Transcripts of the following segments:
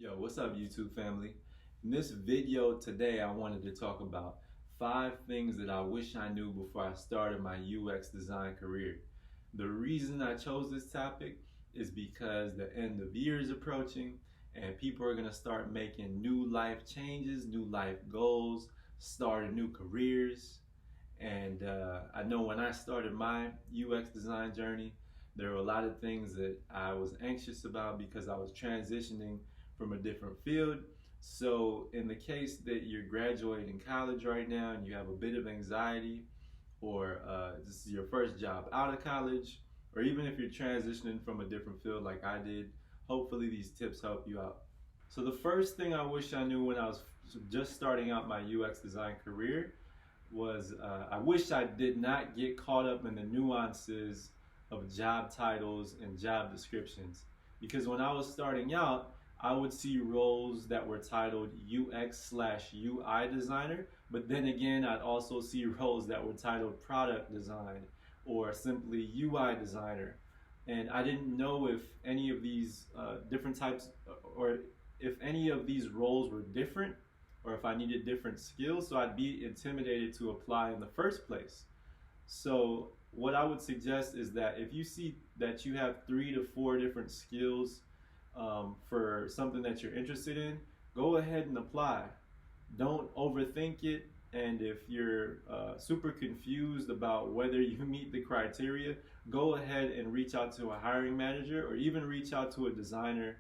Yo, what's up YouTube family? In this video today, I wanted to talk about 5 things that I wish I knew before I started my UX design career. The reason I chose this topic is because the end of year is approaching and people are gonna start making new life changes, new life goals, starting new careers. And I know when I started my UX design journey, there were a lot of things that I was anxious about because I was transitioning from a different field. So, in the case that you're graduating college right now and you have a bit of anxiety, or this is your first job out of college, or even if you're transitioning from a different field like I did, hopefully these tips help you out. So, the first thing I wish I knew when I was just starting out my UX design career was I wish I did not get caught up in the nuances of job titles and job descriptions. Because when I was starting out, I would see roles that were titled UX/UI designer, but then again, I'd also see roles that were titled product design or simply UI designer. And I didn't know if any of these different types or if any of these roles were different or if I needed different skills, so I'd be intimidated to apply in the first place. So what I would suggest is that if you see that you have 3 to 4 different skills for something that you're interested in, go ahead and apply. Don't overthink it. And if you're super confused about whether you meet the criteria, go ahead and reach out to a hiring manager or even reach out to a designer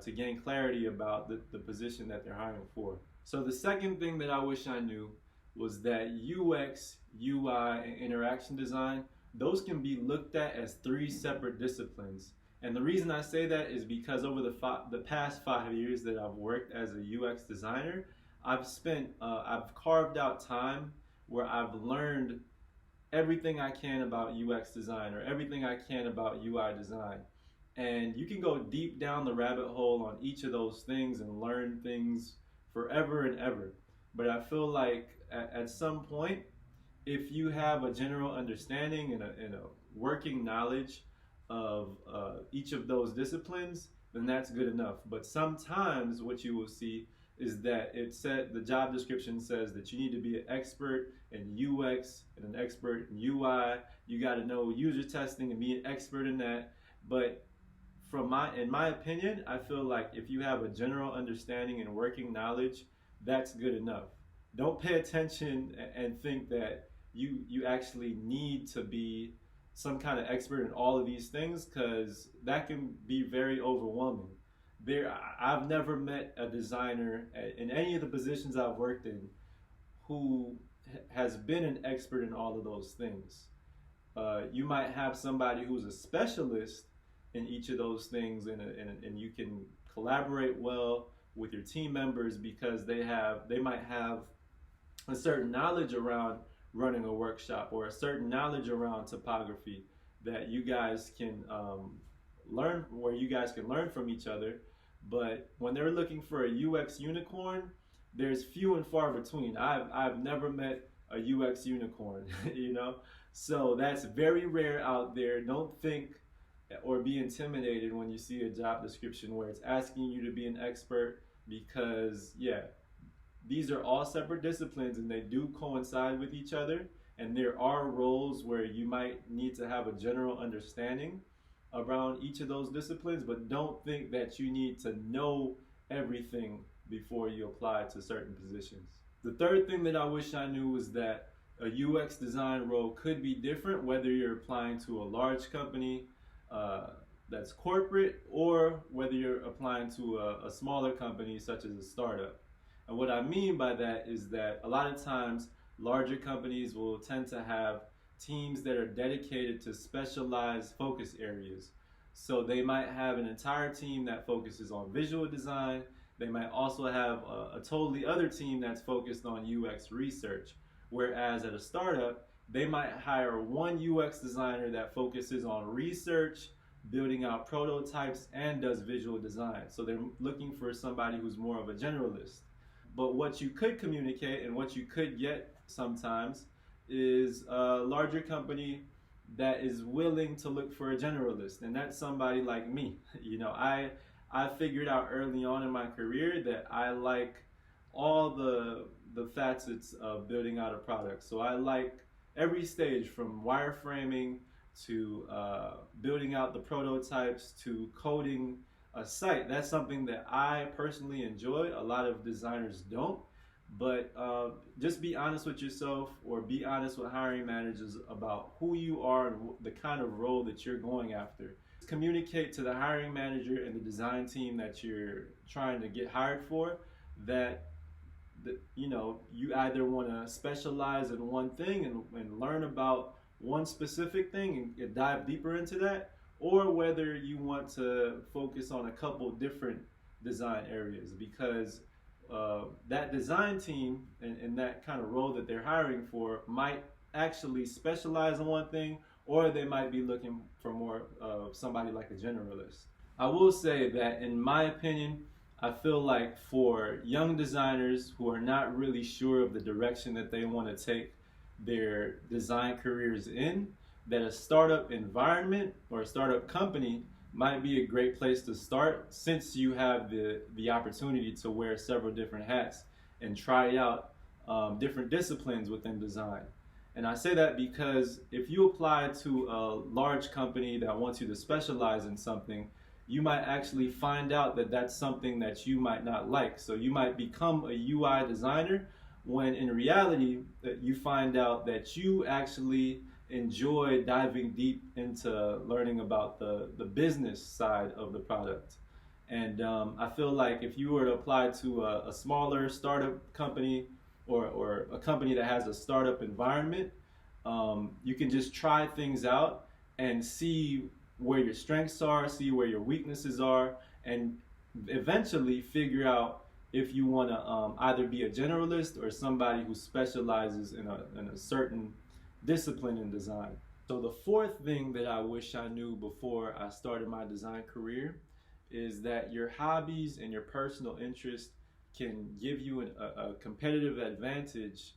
to gain clarity about the position that they're hiring for. So the second thing that I wish I knew was that UX, UI, and interaction design, those can be looked at as 3 separate disciplines. And the reason I say that is because over the past 5 years that I've worked as a UX designer, I've carved out time where I've learned everything I can about UX design or everything I can about UI design. And you can go deep down the rabbit hole on each of those things and learn things forever and ever. But I feel like at some point, if you have a general understanding and a working knowledge of each of those disciplines, then that's good enough. But sometimes what you will see is that the job description says that you need to be an expert in UX and an expert in UI. You got to know user testing and be an expert in that. But in my opinion, I feel like if you have a general understanding and working knowledge, that's good enough. Don't pay attention and think that you actually need to be some kind of expert in all of these things, because that can be very overwhelming. I've never met a designer in any of the positions I've worked in who has been an expert in all of those things. You might have somebody who's a specialist in each of those things, and you can collaborate well with your team members because they might have a certain knowledge around running a workshop or a certain knowledge around typography that you guys can learn from each other. But when they're looking for a UX unicorn, there's few and far between. I've never met a UX unicorn, you know? So that's very rare out there. Don't think or be intimidated when you see a job description where it's asking you to be an expert, because these are all separate disciplines and they do coincide with each other, and there are roles where you might need to have a general understanding around each of those disciplines, but don't think that you need to know everything before you apply to certain positions. The third thing that I wish I knew was that a UX design role could be different whether you're applying to a large company that's corporate or whether you're applying to a smaller company such as a startup. And what I mean by that is that a lot of times larger companies will tend to have teams that are dedicated to specialized focus areas. So they might have an entire team that focuses on visual design. They might also have a totally other team that's focused on UX research. Whereas at a startup, they might hire one UX designer that focuses on research, building out prototypes, and does visual design. So they're looking for somebody who's more of a generalist. But what you could communicate and what you could get sometimes is a larger company that is willing to look for a generalist, and that's somebody like me. You know, I figured out early on in my career that I like all the facets of building out a product. So I like every stage from wireframing to building out the prototypes to coding a site. That's something that I personally enjoy. A lot of designers don't. But just be honest with yourself, or be honest with hiring managers about who you are and the kind of role that you're going after. Communicate to the hiring manager and the design team that you're trying to get hired for that you either want to specialize in one thing and learn about one specific thing and dive deeper into that, or whether you want to focus on a couple different design areas, because that design team and that kind of role that they're hiring for might actually specialize in one thing, or they might be looking for more somebody like a generalist. I will say that in my opinion, I feel like for young designers who are not really sure of the direction that they want to take their design careers in, that a startup environment or a startup company might be a great place to start, since you have the opportunity to wear several different hats and try out different disciplines within design. And I say that because if you apply to a large company that wants you to specialize in something, you might actually find out that that's something that you might not like. So you might become a UI designer when in reality you find out that you actually enjoy diving deep into learning about the business side of the product. And I feel like if you were to apply to a smaller startup company, or a company that has a startup environment, you can just try things out and see where your strengths are, see where your weaknesses are, and eventually figure out if you want to either be a generalist or somebody who specializes in a certain discipline in design. So the fourth thing that I wish I knew before I started my design career is that your hobbies and your personal interests can give you a competitive advantage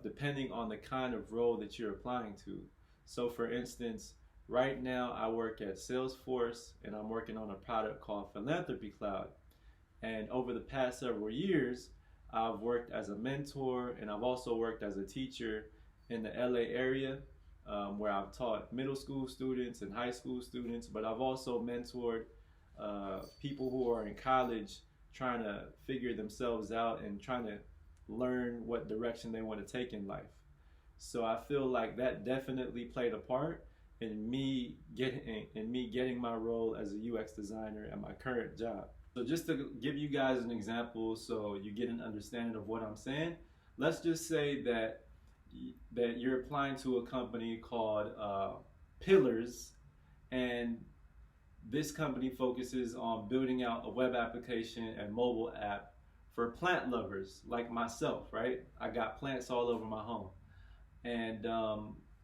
depending on the kind of role that you're applying to. So for instance, right now I work at Salesforce and I'm working on a product called Philanthropy Cloud. And over the past several years, I've worked as a mentor and I've also worked as a teacher in the LA area, where I've taught middle school students and high school students, but I've also mentored people who are in college trying to figure themselves out and trying to learn what direction they want to take in life. So I feel like that definitely played a part in me getting my role as a UX designer at my current job. So just to give you guys an example so you get an understanding of what I'm saying, let's just say that you're applying to a company called Pillars, and this company focuses on building out a web application and mobile app for plant lovers like myself, right? I got plants all over my home. And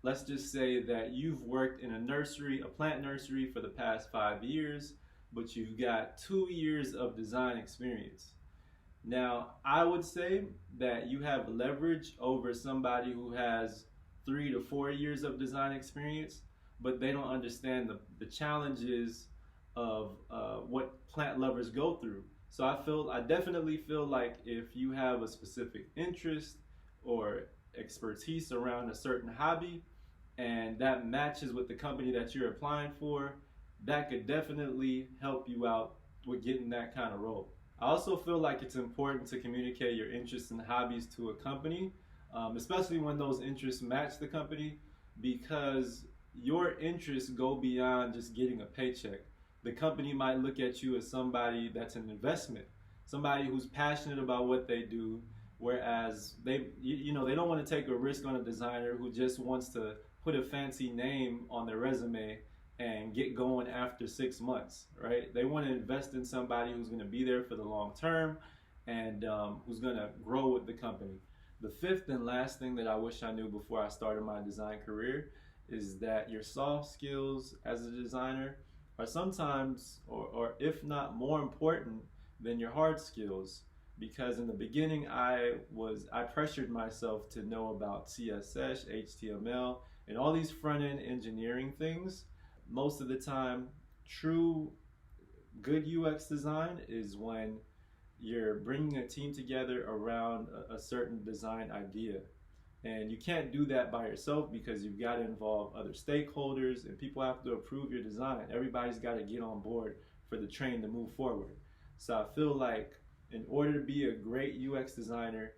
let's just say that you've worked in a plant nursery for the past 5 years, but you've got 2 years of design experience. Now, I would say that you have leverage over somebody who has 3 to 4 years of design experience, but they don't understand the challenges of what plant lovers go through. So I definitely feel like if you have a specific interest or expertise around a certain hobby, and that matches with the company that you're applying for, that could definitely help you out with getting that kind of role. I also feel like it's important to communicate your interests and hobbies to a company, especially when those interests match the company, because your interests go beyond just getting a paycheck. The company might look at you as somebody that's an investment, somebody who's passionate about what they do, whereas they don't want to take a risk on a designer who just wants to put a fancy name on their resume and get going after 6 months, right? They want to invest in somebody who's going to be there for the long term and who's going to grow with the company. The fifth and last thing that I wish I knew before I started my design career is that your soft skills as a designer are sometimes, or if not more important than your hard skills. Because in the beginning, I pressured myself to know about CSS, HTML, and all these front-end engineering things. Most of the time, true Good UX design is when you're bringing a team together around a certain design idea. And you can't do that by yourself because you've got to involve other stakeholders and people have to approve your design. Everybody's got to get on board for the train to move forward. So I feel like in order to be a great UX designer,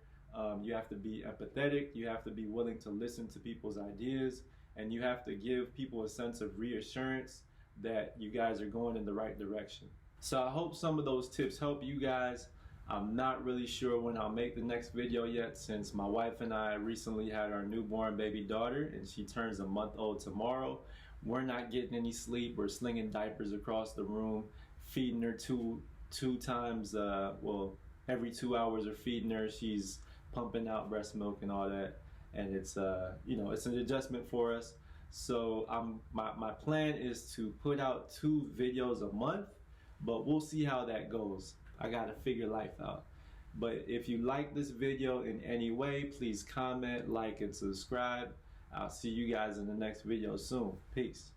you have to be empathetic, you have to be willing to listen to people's ideas, and you have to give people a sense of reassurance that you guys are going in the right direction. So I hope some of those tips help you guys. I'm not really sure when I'll make the next video yet, since my wife and I recently had our newborn baby daughter and she turns a month old tomorrow. We're not getting any sleep. We're slinging diapers across the room, feeding her two times, every 2 hours we're feeding her. She's pumping out breast milk and all that, and it's it's an adjustment for us. So my plan is to put out 2 videos a month, but we'll see how that goes. I gotta figure life out. But if you like this video in any way, please comment, like, and subscribe. I'll see you guys in the next video soon. Peace.